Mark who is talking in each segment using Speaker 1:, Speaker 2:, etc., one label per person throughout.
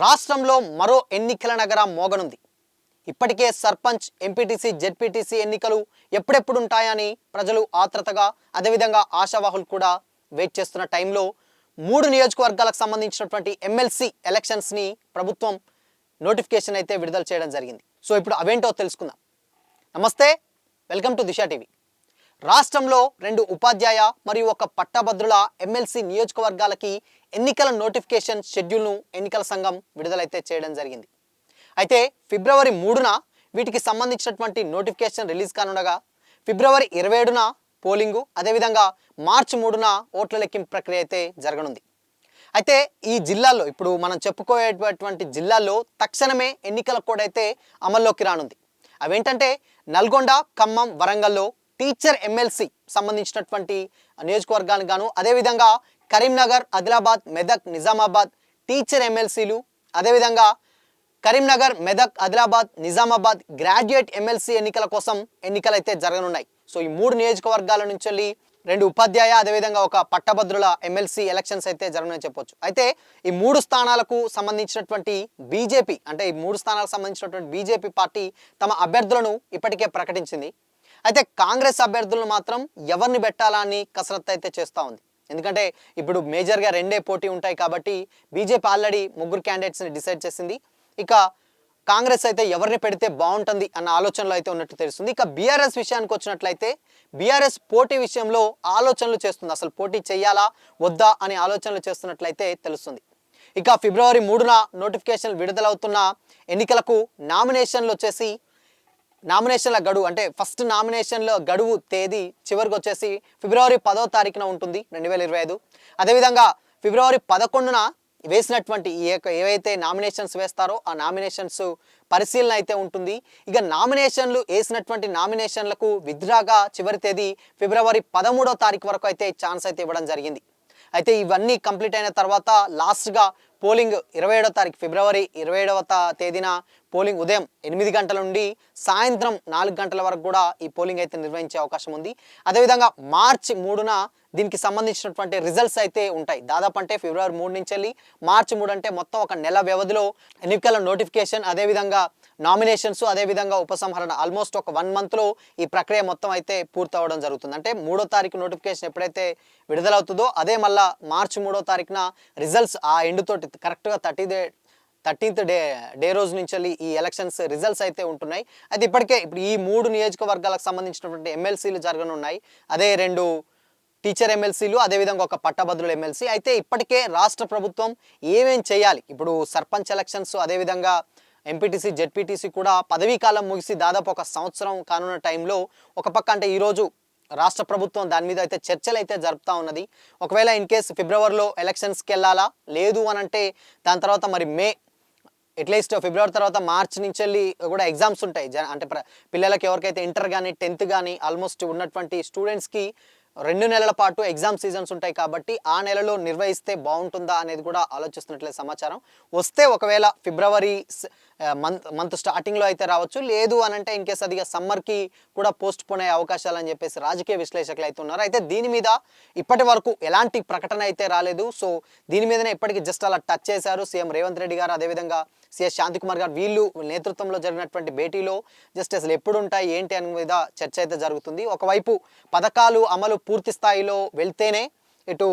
Speaker 1: రాష్ట్రంలో మరో ఎన్నికల నగరం మోగనుంది. ఇప్పటికే సర్పంచ్, ఎంపీటీసీ, జెడ్పీటీసీ ఎన్నికలు ఎప్పుడెప్పుడు ఉంటాయని ప్రజలు ఆత్రతగా, అదేవిధంగా ఆశావాహులు కూడా వెయిట్ చేస్తున్న టైంలో 3 నియోజకవర్గాలకు సంబంధించినటువంటి ఎమ్మెల్సీ ఎలక్షన్స్ని ప్రభుత్వం నోటిఫికేషన్ అయితే విడుదల చేయడం జరిగింది. సో ఇప్పుడు అవేంటో తెలుసుకుందాం. నమస్తే, వెల్కమ్ టు దిశా టీవీ. రాష్ట్రంలో 2 ఉపాధ్యాయ మరియు 1 పట్టభద్రుల ఎమ్మెల్సీ నియోజకవర్గాలకి ఎన్నికల నోటిఫికేషన్ షెడ్యూల్ను ఎన్నికల సంఘం విడుదలైతే చేయడం జరిగింది. అయితే ఫిబ్రవరి 3న వీటికి సంబంధించినటువంటి నోటిఫికేషన్ రిలీజ్ కానుండగా, ఫిబ్రవరి 27న పోలింగు, అదేవిధంగా మార్చి 3న ఓట్ల లెక్కింపు ప్రక్రియ అయితే జరగనుంది. అయితే ఈ జిల్లాల్లో ఇప్పుడు మనం చెప్పుకోయేటువంటి జిల్లాల్లో తక్షణమే ఎన్నికల కోడ్ అయితే అమల్లోకి రానుంది. అవేంటంటే నల్గొండ, ఖమ్మం, వరంగల్లో టీచర్ ఎమ్మెల్సీ సంబంధించినటువంటి నియోజకవర్గానికి గాను, అదేవిధంగా కరీంనగర్, ఆదిలాబాద్, మెదక్, నిజామాబాద్ టీచర్ ఎమ్మెల్సీలు, అదేవిధంగా కరీంనగర్, మెదక్, ఆదిలాబాద్, నిజామాబాద్ గ్రాడ్యుయేట్ ఎమ్మెల్సీ ఎన్నికల కోసం ఎన్నికలు అయితే జరగనున్నాయి. సో ఈ 3 నియోజకవర్గాల నుంచి వెళ్ళి 2 ఉపాధ్యాయ, అదేవిధంగా 1 పట్టభద్రుల ఎమ్మెల్సీ ఎలక్షన్స్ అయితే జరగనున్నాయని చెప్పొచ్చు. అయితే ఈ 3 స్థానాలకు సంబంధించినటువంటి బీజేపీ, అంటే ఈ 3 స్థానాలకు సంబంధించినటువంటి బీజేపీ పార్టీ తమ అభ్యర్థులను ఇప్పటికే ప్రకటించింది. అయితే కాంగ్రెస్ అభ్యర్థులను మాత్రం ఎవరిని పెట్టాలా అని కసరత్తు అయితే చేస్తూ ఉంది. ఎందుకంటే ఇప్పుడు మేజర్గా 2 పోటీ ఉంటాయి కాబట్టి బీజేపీ ఆల్రెడీ 3 క్యాండిడేట్స్ని డిసైడ్ చేసింది. ఇక కాంగ్రెస్ అయితే ఎవరిని పెడితే బాగుంటుంది అన్న ఆలోచనలో అయితే ఉన్నట్టు తెలుస్తుంది. ఇక బీఆర్ఎస్ విషయానికి వచ్చినట్లయితే బీఆర్ఎస్ పోటీ విషయంలో ఆలోచనలు చేస్తుంది. అసలు పోటీ చేయాలా వద్దా అనే ఆలోచనలు చేస్తున్నట్లయితే తెలుస్తుంది. ఇక ఫిబ్రవరి 3న నోటిఫికేషన్ విడుదలవుతున్న ఎన్నికలకు నామినేషన్ల గడువు, అంటే ఫస్ట్ నామినేషన్ల గడువు తేదీ చివరికి వచ్చేసి ఫిబ్రవరి 10వ తారీఖున ఉంటుంది 2025. అదేవిధంగా ఫిబ్రవరి 11న వేసినటువంటి ఏవైతే నామినేషన్స్ వేస్తారో ఆ నామినేషన్స్ పరిశీలన అయితే ఉంటుంది. ఇక నామినేషన్లు వేసినటువంటి నామినేషన్లకు విత్డ్రాగా చివరి తేదీ ఫిబ్రవరి 13వ తారీఖు వరకు అయితే ఛాన్స్ అయితే ఇవ్వడం జరిగింది. అయితే ఇవన్నీ కంప్లీట్ అయిన తర్వాత లాస్ట్గా పోలింగ్ 27వ తారీఖు, ఫిబ్రవరి 27వ తేదీన పోలింగ్ ఉదయం 8 గంటల నుండి సాయంత్రం 4 గంటల వరకు కూడా ఈ పోలింగ్ అయితే నిర్వహించే అవకాశం ఉంది. అదేవిధంగా మార్చి 3న దీనికి సంబంధించినటువంటి రిజల్ట్స్ అయితే ఉంటాయి. దాదాపు అంటే ఫిబ్రవరి 3 నుంచి వెళ్ళి మార్చి 3 అంటే మొత్తం 1 నెల వ్యవధిలో ఎన్నికల నోటిఫికేషన్, అదేవిధంగా నామినేషన్స్, అదేవిధంగా ఉపసంహరణ ఆల్మోస్ట్ 1 మంత్లో ఈ ప్రక్రియ మొత్తం అయితే పూర్తవడం జరుగుతుంది. అంటే 3వ తారీఖు నోటిఫికేషన్ ఎప్పుడైతే విడుదలవుతుందో అదే మళ్ళీ మార్చి 3వ తారీఖున రిజల్ట్స్ ఆ ఎండ్ తోటి కరెక్ట్గా 13th డే రోజు నుంచి వెళ్ళి ఈ ఎలక్షన్స్ రిజల్ట్స్ అయితే ఉంటున్నాయి. అయితే ఇప్పటికే ఇప్పుడు ఈ 3 నియోజకవర్గాలకు సంబంధించినటువంటి ఎమ్మెల్సీలు జరగనున్నాయి. అదే 2 టీచర్ ఎమ్మెల్సీలు, అదేవిధంగా 1 పట్టభద్రుల ఎమ్మెల్సీ. అయితే ఇప్పటికే రాష్ట్ర ప్రభుత్వం ఏమేం చేయాలి, ఇప్పుడు సర్పంచ్ ఎలక్షన్స్, అదేవిధంగా ఎంపీటీసీ, జెడ్పీటీసీ కూడా పదవీ కాలం ముగిసి దాదాపు 1 సంవత్సరం కానున్న టైంలో ఒక పక్క అంటే ఈరోజు రాష్ట్ర ప్రభుత్వం దాని మీద అయితే చర్చలు అయితే జరుపుతూ ఉన్నది. ఒకవేళ ఇన్ కేసు ఫిబ్రవరిలో ఎలక్షన్స్కి వెళ్ళాలా, లేదు అని అంటే దాని తర్వాత మరి అట్లీస్ట్ ఫిబ్రవరి తర్వాత మార్చి నుంచి వెళ్ళి కూడా ఎగ్జామ్స్ ఉంటాయి. అంటే పిల్లలకి ఎవరికైతే ఇంటర్ కానీ 10th కానీ ఆల్మోస్ట్ ఉన్నటువంటి స్టూడెంట్స్కి 2 నెలల పాటు ఎగ్జామ్ సీజన్స్ ఉంటాయి కాబట్టి ఆ నెలలో నిర్వహిస్తే బాగుంటుందా అనేది కూడా ఆలోచిస్తున్నట్లే సమాచారం. వస్తే ఒకవేళ ఫిబ్రవరి మంత్ స్టార్టింగ్లో అయితే రావచ్చు, లేదు అని అంటే ఇన్ కేసు అది సమ్మర్కి కూడా పోస్ట్ పోన్ అయ్యే అవకాశాలు అని చెప్పేసి రాజకీయ విశ్లేషకులు అయితే ఉన్నారు. అయితే దీని మీద ఇప్పటి వరకు ఎలాంటి ప్రకటన అయితే రాలేదు. సో దీని మీదనే ఇప్పటికీ జస్ట్ అలా టచ్ చేశారు సీఎం రేవంత్ రెడ్డి గారు, అదేవిధంగా సిఎస్ శాంతికుమార్ గారు. వీళ్ళు నేతృత్వంలో జరిగినటువంటి భేటీలో జస్ట్ అసలు ఎప్పుడు ఉంటాయి ఏంటి అని మీద చర్చ అయితే జరుగుతుంది. ఒకవైపు పథకాలు అమలు పూర్తి స్థాయిలో వెళ్తేనే ఇటు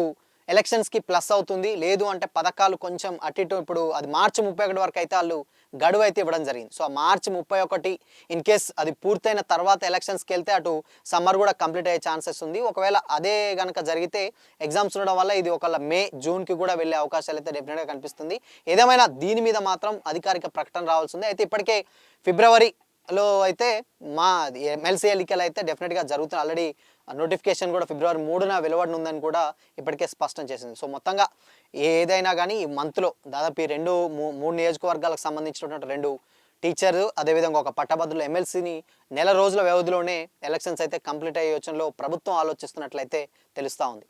Speaker 1: ఎలక్షన్స్కి ప్లస్ అవుతుంది, లేదు అంటే పథకాలు కొంచెం అటు ఇటు. ఇప్పుడు అది మార్చి 31 వరకు అయితే వాళ్ళు గడువు అయితే ఇవ్వడం జరిగింది. సో మార్చి 31 ఇన్ కేస్ అది పూర్తయిన తర్వాత ఎలక్షన్స్కి వెళ్తే అటు సమ్మర్ కూడా కంప్లీట్ అయ్యే ఛాన్సెస్ ఉంది. ఒకవేళ అదే కనుక జరిగితే ఎగ్జామ్స్ ఉండడం వల్ల ఇది ఒకవేళ మే, జూన్కి కూడా వెళ్ళే అవకాశాలు అయితే డెఫినెట్గా కనిపిస్తుంది. ఏదేమైనా దీని మీద మాత్రం అధికారిక ప్రకటన రావాల్సిందే. అయితే ఇప్పటికే ఫిబ్రవరిలో అయితే మా ఎమ్మెల్సీ ఎన్నికలు అయితే డెఫినెట్గా జరుగుతుంది. ఆల్రెడీ నోటిఫికేషన్ కూడా ఫిబ్రవరి 3న వెలువడనుందని కూడా ఇప్పటికే స్పష్టం చేసింది. సో మొత్తంగా ఏదైనా కానీ ఈ మంత్లో దాదాపు ఈ 3 నియోజకవర్గాలకు సంబంధించినటువంటి 2 టీచర్, అదేవిధంగా 1 పట్టభద్రుల ఎమ్మెల్సీని నెల రోజుల వ్యవధిలోనే ఎలక్షన్స్ అయితే కంప్లీట్ అయ్యే యోచనలో ప్రభుత్వం ఆలోచిస్తున్నట్లయితే తెలుస్తూ ఉంది.